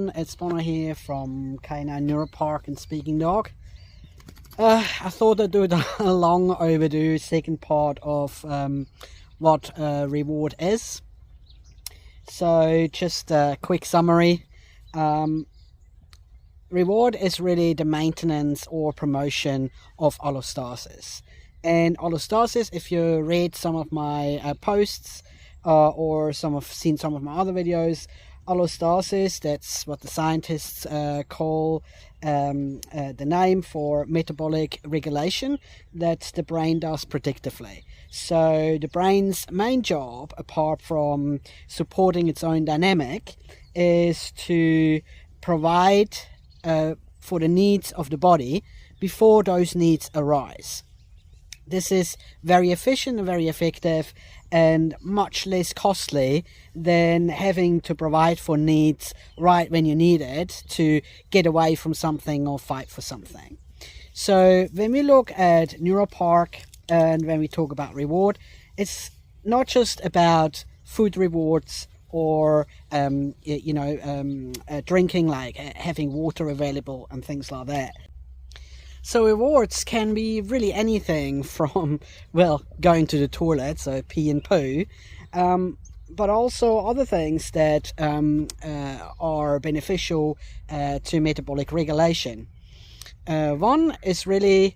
everyone, it's Bono here from K9 Neuropark and Speaking Dog. I thought I'd do a long overdue second part of what reward is. So just a quick summary. Reward is really the maintenance or promotion of allostasis. And allostasis, if you read some of my posts or seen some of my other videos, allostasis, that's what the scientists call the name for metabolic regulation that the brain does predictively. So the brain's main job, apart from supporting its own dynamic, is to provide for the needs of the body before those needs arise. This is very efficient and very effective and much less costly than having to provide for needs right when you need it to get away from something or fight for something. So when we look at Neuropark and when we talk about reward, it's not just about food rewards or drinking, like having water available and things like that. So rewards can be really anything from, well, going to the toilet, so pee and poo, but also other things that are beneficial to metabolic regulation. One is really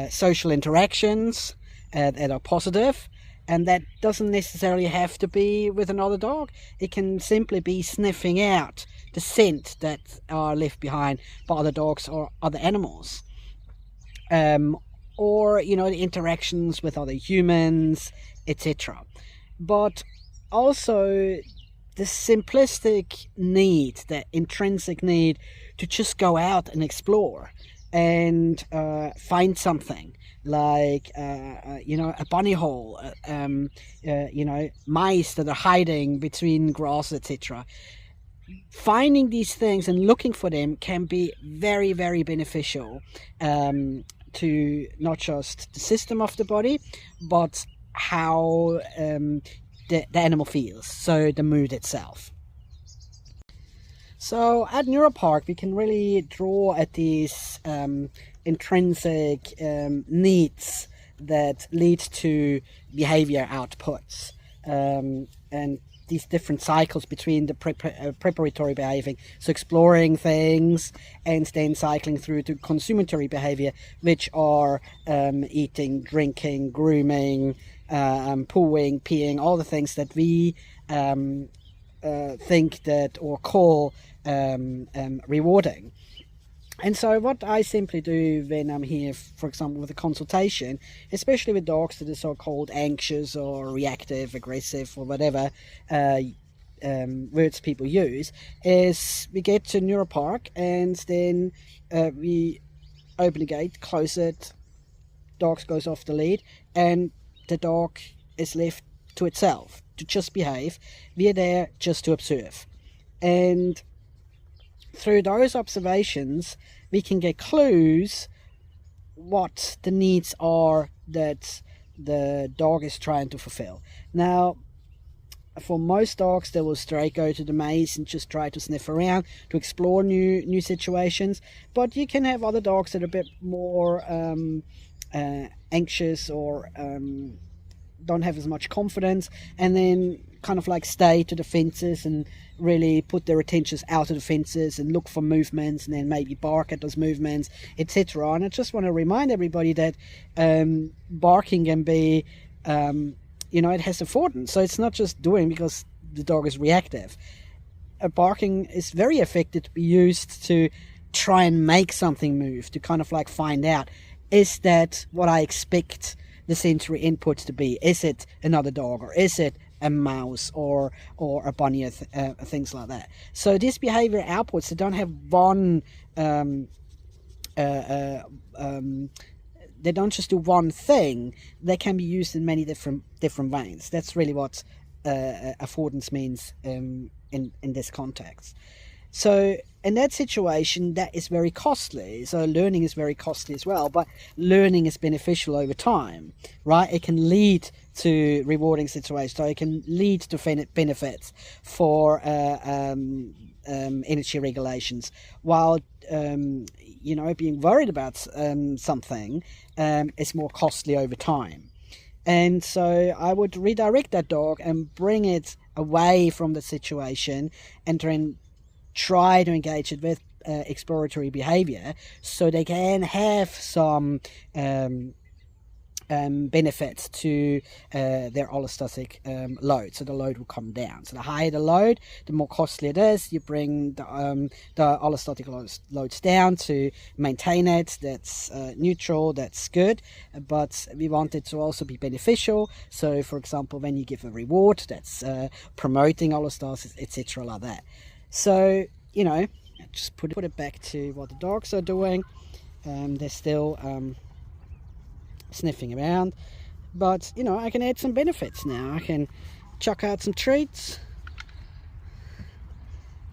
social interactions that are positive, and that doesn't necessarily have to be with another dog. It can simply be sniffing out the scent that are left behind by other dogs or other animals. Or the interactions with other humans, etc. But also the simplistic need, the intrinsic need to just go out and explore and find something like a bunny hole, mice that are hiding between grass, etc. Finding these things and looking for them can be very, very beneficial to not just the system of the body, but how the animal feels, so the mood itself. So at Neuropark, we can really draw at these intrinsic needs that lead to behavior outputs, and these different cycles between the preparatory behaving, so exploring things, and then cycling through to consummatory behavior, which are eating, drinking, grooming, pooing, peeing, all the things that we think that or call rewarding. And so what I simply do when I'm here, for example, with a consultation, especially with dogs that are so-called anxious or reactive, aggressive, or whatever words people use, is we get to Neuropark and then we open the gate, close it, dog goes off the lead, and the dog is left to itself, to just behave. We are there just to observe. And through those observations, we can get clues what the needs are that the dog is trying to fulfill. Now, for most dogs, they will straight go to the maze and just try to sniff around to explore new situations. But you can have other dogs that are a bit more anxious or don't have as much confidence, and then kind of like stay to the fences and really put their attentions out of the fences and look for movements and then maybe bark at those movements, etc. And I just want to remind everybody that barking can be, it has affordance. So it's not just doing because the dog is reactive. Barking is very effective to be used to try and make something move, to kind of like find out, is that what I expect the sensory input to be? Is it another dog, or is it a mouse or a bunny, things like that? So these behavior outputs, they don't have one they don't just do one thing. They can be used in many different ways. That's really what affordance means in this context. So in that situation, that is very costly. So learning is very costly as well, but learning is beneficial over time, right? It can lead to rewarding situations. So it can lead to benefits for energy regulations, while being worried about something is more costly over time. And so I would redirect that dog and bring it away from the situation and then try to engage it with exploratory behavior, so they can have some benefits to their allostatic load. So the load will come down. So the higher the load, the more costly it is. You bring the allostatic loads down to maintain it. That's neutral, that's good, but we want it to also be beneficial. So for example, when you give a reward, that's promoting allostasis, etc., like that. So just put it back to what the dogs are doing. They're still sniffing around, but I can add some benefits now. I can chuck out some treats,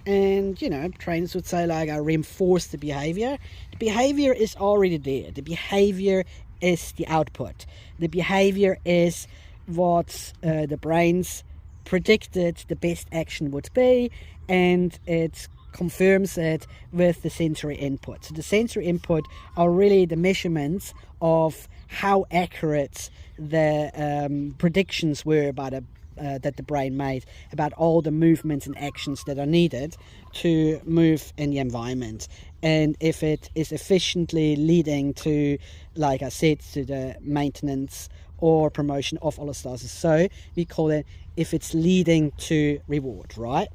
and trainers would say, like, I reinforce the behavior. The behavior is already there. The behavior is the output. The behavior is what the brains predicted the best action would be, and it confirms it with the sensory input. So the sensory input are really the measurements of how accurate the predictions were about that the brain made about all the movements and actions that are needed to move in the environment, and if it is efficiently leading to, like I said, to the maintenance or promotion of allostasis. So we call it if it's leading to reward, right?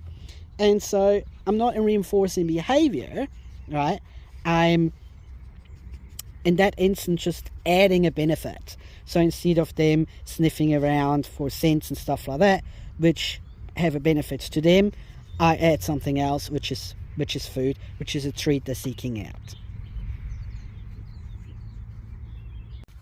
And so I'm not reinforcing behavior, right? I'm, in that instance, just adding a benefit. So instead of them sniffing around for scents and stuff like that, which have a benefit to them, I add something else, which is food, which is a treat they're seeking out.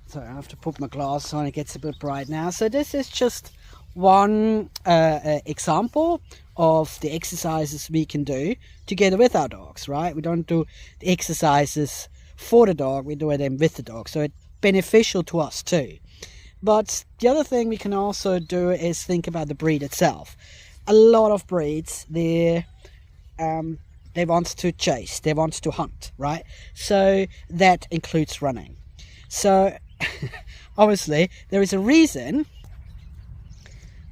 So I have to put my glass on, it gets a bit bright now. So this is just one example of the exercises we can do together with our dogs, right? We don't do the exercises for the dog, we do them with the dog, so it's beneficial to us too. But the other thing we can also do is think about the breed itself. A lot of breeds, they want to chase, they want to hunt, right? So that includes running. So obviously there is a reason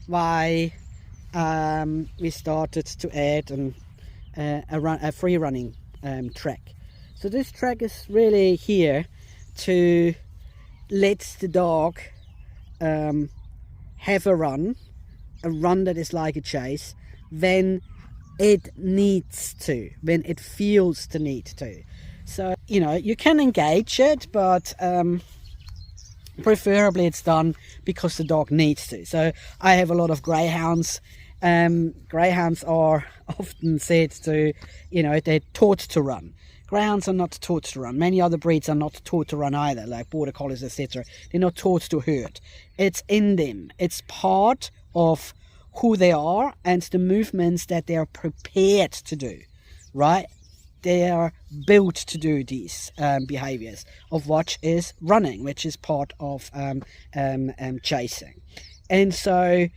why we started to add a free running track. So this track is really here to let the dog have a run that is like a chase when it needs to, when it feels the need to. So you can engage it, but preferably it's done because the dog needs to. So I have a lot of greyhounds. Greyhounds are often said to, they're taught to run. Greyhounds are not taught to run. Many other breeds are not taught to run either, like border collies, etc. They're not taught to herd. It's in them. It's part of who they are and the movements that they are prepared to do, right? They are built to do these behaviors, of which is running, which is part of chasing. And so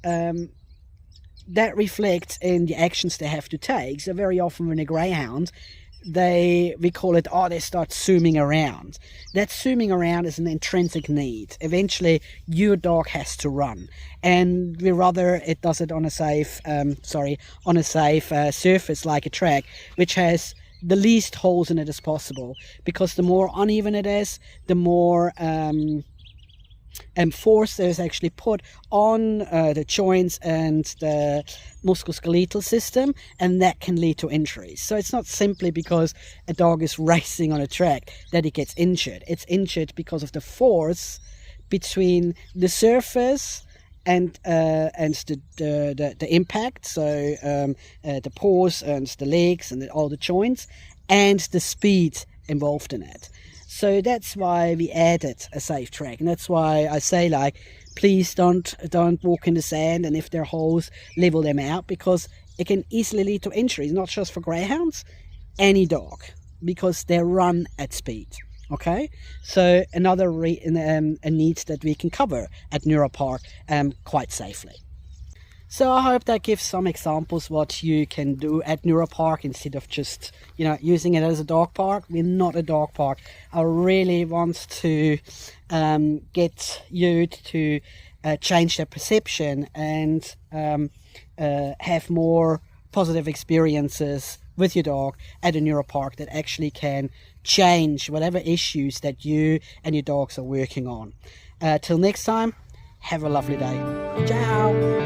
that reflects in the actions they have to take. So very often when a greyhound, we call it, they start zooming around. That zooming around is an intrinsic need. Eventually your dog has to run, and we rather it does it on a safe surface like a track, which has the least holes in it as possible, because the more uneven it is, the more force there is actually put on the joints and the musculoskeletal system, and that can lead to injuries. So it's not simply because a dog is racing on a track that it gets injured. It's injured because of the force between the surface and the impact, so the paws and the legs and all the joints, and the speed involved in it. So that's why we added a safe track, and that's why I say, like, please don't walk in the sand, and if there are holes, level them out, because it can easily lead to injuries, not just for greyhounds, any dog, because they run at speed. Okay, so another a need that we can cover at Neuropark quite safely. So I hope that gives some examples what you can do at Neuropark instead of just, using it as a dog park. We're not a dog park. I really want to get you to change their perception and have more positive experiences with your dog at a Neuropark that actually can change whatever issues that you and your dogs are working on. Till next time, have a lovely day. Ciao.